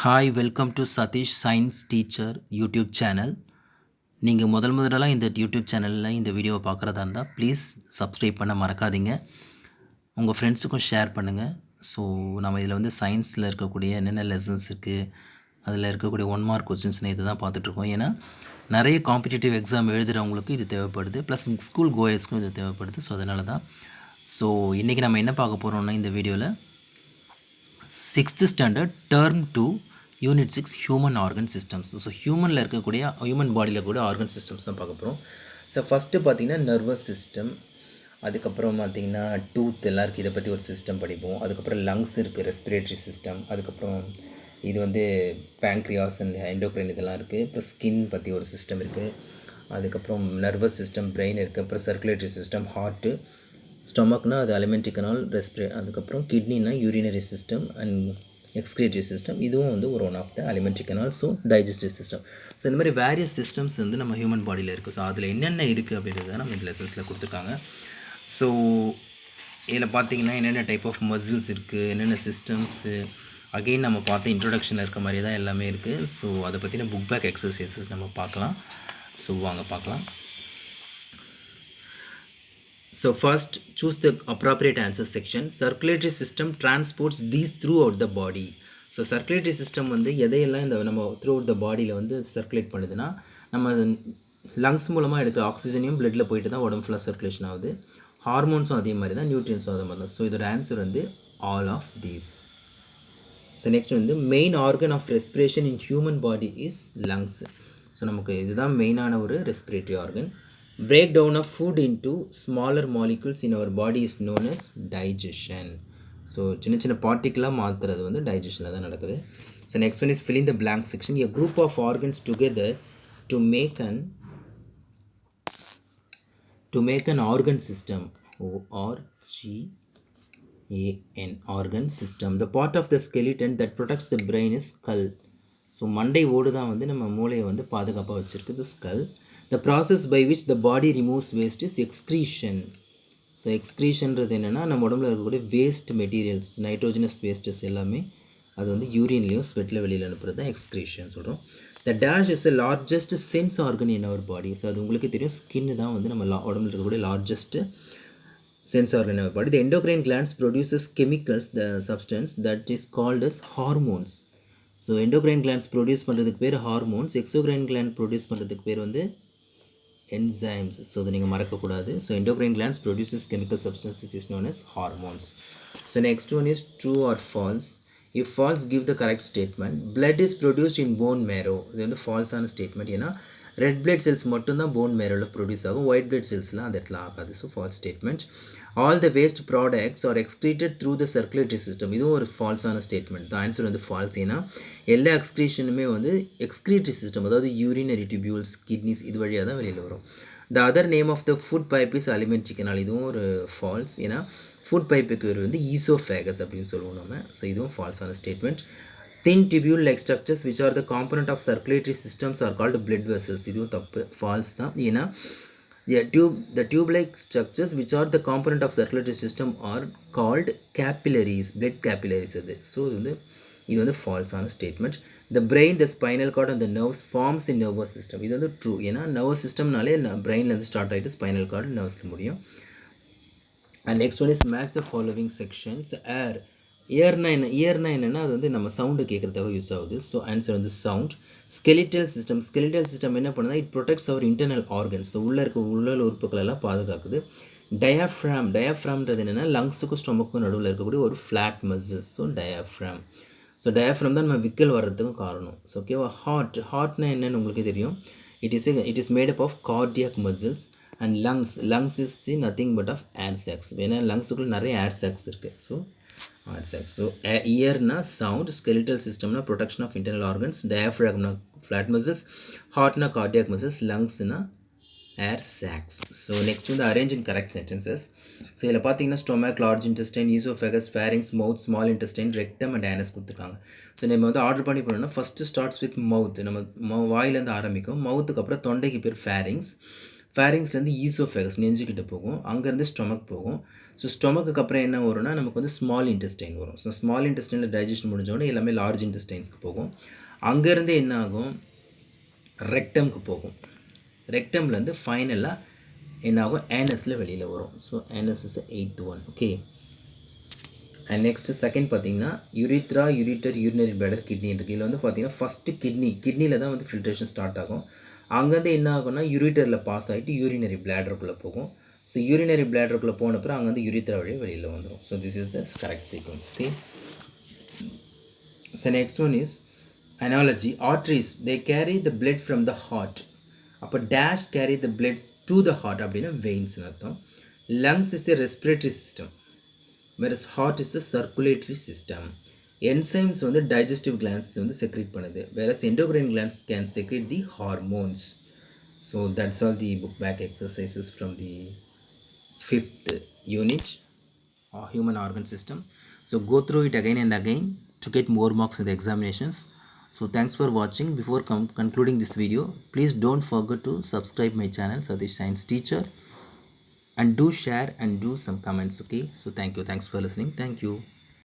Hi welcome to Sathish science teacher YouTube channel. நீங்கள் முதலாக இந்த யூடியூப் சேனலில் இந்த வீடியோவை பார்க்குறதா இருந்தால் ப்ளீஸ் சப்ஸ்கிரைப் பண்ண மறக்காதீங்க. உங்கள் ஃப்ரெண்ட்ஸுக்கும் ஷேர் பண்ணுங்கள். ஸோ நம்ம இதில் வந்து சயின்ஸில் இருக்கக்கூடிய என்னென்ன லெசன்ஸ் இருக்குது, அதில் இருக்கக்கூடிய 1 மார்க் கொஸ்டின்ஸ்னு இது தான் பார்த்துட்ருக்கோம். ஏன்னா நிறைய காம்படிட்டிவ் எக்ஸாம் எழுதுகிறவங்களுக்கு இது தேவைப்படுது, ப்ளஸ் ஸ்கூல் கோயர்ஸ்க்கும் இது தேவைப்படுது. ஸோ அதனால தான். ஸோ இன்றைக்கி நம்ம என்ன பார்க்க போகிறோம்னா, இந்த வீடியோவில் 6th standard term 2 unit 6 human organ systems. So ஹியூமனில் இருக்கக்கூடிய ஹியூமன் பாடியில் கூட ஆர்கன் சிஸ்டம்ஸ் தான் பார்க்க போகிறோம். ஸோ ஃபஸ்ட்டு பார்த்திங்கன்னா நர்வஸ் சிஸ்டம், அதுக்கப்புறம் பார்த்திங்கன்னா டூத் எல்லாம் இருக்குது, இதை பற்றி ஒரு சிஸ்டம் படிப்போம். அதுக்கப்புறம் லங்ஸ் இருக்குது, ரெஸ்பிரேட்டரி சிஸ்டம், அதுக்கப்புறம் இது வந்து பேங்க்ரியாஸ் அண்ட் எண்டோக்ரைன் இதெல்லாம் இருக்குது. அப்புறம் ஸ்கின் பற்றி ஒரு சிஸ்டம் இருக்குது. அதுக்கப்புறம் நர்வஸ் சிஸ்டம், பிரெயின் இருக்குது. அப்புறம் சர்க்குலேட்டரி சிஸ்டம், ஹார்ட்டு, ஸ்டொமக்னா அது அலிமெண்ட்ரி கனால், அதுக்கப்புறம் கிட்னினா urinary system and excretory system, இதுவும் வந்து ஒரு one of the alimentary canal. So digestive system. So இந்த மாதிரி வேரியஸ் சிஸ்டம்ஸ் வந்து நம்ம ஹியூமன் பாடியில் இருக்குது. ஸோ அதில் என்னென்ன இருக்குது அப்படின்றத நம்ம இந்த லெசன்ஸில் கொடுத்துருக்காங்க. ஸோ இதில் பார்த்தீங்கன்னா என்னென்ன டைப் ஆஃப் மசில்ஸ் இருக்குது, என்னென்ன சிஸ்டம்ஸு, அகெயின் நம்ம பார்த்த இன்ட்ரொடக்ஷனில் இருக்க மாதிரி தான் எல்லாமே இருக்குது. ஸோ அதை பற்றின புக் பேக் எக்ஸசைசஸ் நம்ம பார்க்கலாம். ஸோ வாங்க பார்க்கலாம். So first, choose the appropriate answer section. Circulatory system transports these throughout the body. So circulatory system வந்து எதையெல்லாம் இந்த நம்ம throughout the bodyயில் வந்து சர்க்குலேட் பண்ணுதுன்னா, நம்ம லங்ஸ் மூலமாக எடுக்கிற ஆக்சிஜனையும் பிளட்டில் போயிட்டு தான் உடம்பு ஃபுல்லாக சர்க்குலேஷன் ஆகுது. ஹார்மோன்ஸும் அதே மாதிரி தான், நியூட்ரியன்ஸும் அதே மாதிரி தான். ஸோ இதோட ஆன்சர் வந்து all of these. So next வந்து main organ of respiration in human body is lungs. So நமக்கு இதுதான் மெயினான ஒரு respiratory organ. Breakdown of food into smaller molecules in our body is known as digestion. So சின்ன சின்ன பார்ட்டிக்கலாக மாற்றுறது வந்து டைஜஷனில் தான் நடக்குது. So next one is fill in the blank section. A group of organs together to make an organ system. ORGAN, organ system. The part of the skeleton that protects the brain is skull. So மண்டை ஓடு தான் வந்து நம்ம மூளையை வந்து பாதுகாப்பாக வச்சுருக்குது, skull. The process by which the body removes waste is excretion. So எக்ஸ்க்ரீஷன்றது என்னென்னா, நம்ம உடம்புல இருக்கக்கூடிய வேஸ்ட் மெட்டீரியல்ஸ், நைட்ரோஜனஸ் வேஸ்டஸ் எல்லாமே அது வந்து யூரின்லேயும் ஸ்வெட்டில் வெளியில் அனுப்புறது தான் எக்ஸ்க்ரீஷன் சொல்கிறோம். The dash is the largest sense organ in our body. So அது உங்களுக்கு தெரியும், ஸ்கின்னு தான் வந்து நம்ம உடம்புல இருக்கக்கூடிய largest sense organ in our body. The endocrine glands produces chemicals, the substance that is called as hormones. So endocrine glands produce பண்ணுறதுக்கு பேர் ஹார்மோன்ஸ். எக்ஸோக்ரைன் கிளாண்ட் ப்ரொடியூஸ் பண்ணுறதுக்கு பேர் வந்து enzymes. ஸோ அதை நீங்கள் மறக்கக்கூடாது. So endocrine glands produces chemical substances is known as hormones. So next one is true or false. If false, give the correct statement. Blood is produced in bone marrow. இது வந்து ஃபால்ஸான statement. ஏன்னா red blood cells மட்டும்தான் bone மேரோவில் produce ஆகும், white blood செல்ஸ்லாம் அந்த இடத்துல ஆகாது. So false statement. All the waste products are excreted through the circulatory system. இதுவும் ஒரு ஃபால்ஸான ஸ்டேட்மெண்ட். த ஆன்சர் வந்து ஃபால்ஸ். ஏன்னா எல்லா எக்ஸ்க்ரீஷனுமே வந்து எக்ஸ்க்ரீட்டரி சிஸ்டம், அதாவது யூரினரி டியூபியூல்ஸ், கிட்னிஸ் இது வழியாக தான் வெளியில் வரும். The other name of the food pipe is alimentary canal. இதுவும் ஒரு ஃபால்ஸ். ஏன்னா ஃபுட் பைப்புக்கு பேர் வந்து ஈசோஃபேகஸ் அப்படின்னு சொல்லுவோம் நம்ம. ஸோ இதுவும் ஃபால்ஸான statement. Thin tubule-like structures which are the component of circulatory systems are called blood vessels. இதுவும் தப்பு, ஃபால்ஸ் தான். ஏன்னா the tube-like structures which are the component of circulatory system are called capillaries, blood capillaries அது. So இது வந்து ஃபால்ஸான statement. The brain, the spinal cord and the nerves forms the nervous system. இது வந்து ட்ரூ. ஏன்னா nervous சிஸ்டம்னாலே பிரெயின்லேருந்து start ஆகிட்டு spinal cord நர்வ்ஸில் முடியும். And next one is match the following sections. இயர்னா என்னென்னா அது வந்து நம்ம சவுண்டு கேட்குறதுக்காக யூஸ் ஆகுது. ஸோ ஆன்சர் வந்து சவுண்ட். ஸ்கெலிட்டல் சிஸ்டம் என்ன பண்ணுதா, it protects our internal organs. So உள்ளே இருக்க உள்ள உறுப்புகளெல்லாம் பாதுகாக்குது. டயாஃப்ராம்ன்றது என்னென்னா லங்ஸுக்கும் ஸ்டொமக்கும் நடுவில் இருக்கக்கூடிய ஒரு ஃப்ளாட் மசில். ஸோ டயாஃப்ராம் தான் நம்ம விக்கல் வர்றதுக்கும் காரணம். ஸோ ஓகேவா. ஹார்ட்னா என்னென்னு உங்களுக்கு தெரியும். It is made up of cardiac muscles. And lungs is the nothing but of air sacs. ஏன்னா லங்ஸுக்குள்ளே நிறைய ஏர் சாக்ஸ் இருக்குது. ஸோ ஸோ இயர்னா சவுண்ட், ஸ்கெலிட்டல் சிஸ்டம்னா ப்ரொடெக்ஷன் ஆஃப் இன்டர்னல் ஆர்கன்ஸ், டயாஃப்ராம்னா ஃப்ளாட் மசில்ஸ், ஹார்ட்னா கார்டியாக் மசில்ஸ், லங்ஸ்னா ஏர் சாக்ஸ். ஸோ நெக்ஸ்ட் வந்து arrange in correct sentences. So இதில் பார்த்தீங்கன்னா stomach, large intestine, oesophagus, pharynx, mouth, small intestine, rectum and anus கொடுத்துருக்காங்க. So நம்ம வந்து ஆர்டர் பண்ணி போனோம்னா ஃபஸ்ட்டு ஸ்டார்ட்ஸ் வித் மவுத். நம்ம வாயிலேருந்து ஆரம்பிக்கும். மவுத்துக்கு அப்புறம் தொண்டைக்கு பேர் ஃபேரிங்ஸ், ஃபேரிங்ஸ்லேருந்து ஈசோஃபேகஸ் நெஞ்சுக்கிட்ட போகும், அங்கேருந்து ஸ்டொமக் போகும். ஸோ ஸ்டொமக்கு அப்புறம் என்ன வரும்னா நமக்கு வந்து ஸ்மால் இன்டெஸ்டைன் வரும். ஸோ ஸ்மால் இன்டெஸ்டைனில் டைஜஷன் முடிஞ்சோடனே எல்லாமே லார்ஜ் இன்டெஸ்டைன்ஸ்க்கு போகும். அங்கேருந்து என்ன ஆகும், ரெக்டம்க்கு போகும். ரெக்டம்லேருந்து ஃபைனலாக என்ன ஆகும், ஆனஸில் வெளியில் வரும். So anus is 8th one. Okay. And next second பார்த்தீங்கன்னா urethra, ureter, urinary bladder, kidney இருக்குது. இதில் வந்து பார்த்தீங்கன்னா ஃபஸ்ட்டு கிட்னியில் தான் வந்து ஃபில்ட்ரேஷன் ஸ்டார்ட் ஆகும். அங்கேருந்து என்ன ஆகும்னா யூரிட்டரில் பாஸ் ஆகிட்டு யூரினரி பிளாடருக்குள்ளே போகும். ஸோ யூரினரி பிளாடருக்குள்ளே போன அப்புறம் அங்கேருந்து யூரித்ரா வழியாக வெளியில் வந்துடும். So this is the correct sequence. Okay. So next one is analogy. Arteries, they carry the blood from the heart. அப்போ dash carry the bloods to the heart அப்படின்னா வெயின்ஸ்னு அர்த்தம். Lungs is a respiratory system, whereas heart is a circulatory system. Enzymes வந்து digestive glands வந்து secrete பண்ணுது, whereas endocrine glands can secrete the hormones. So that's all the book back exercises from the 5th unit, human organ system. So go through it again and again to get more marks in the examinations. So thanks for watching. Before concluding this video, please don't forget to subscribe my channel Satish Science Teacher, and do share and do some comments. Okay, so thank you, thanks for listening, thank you.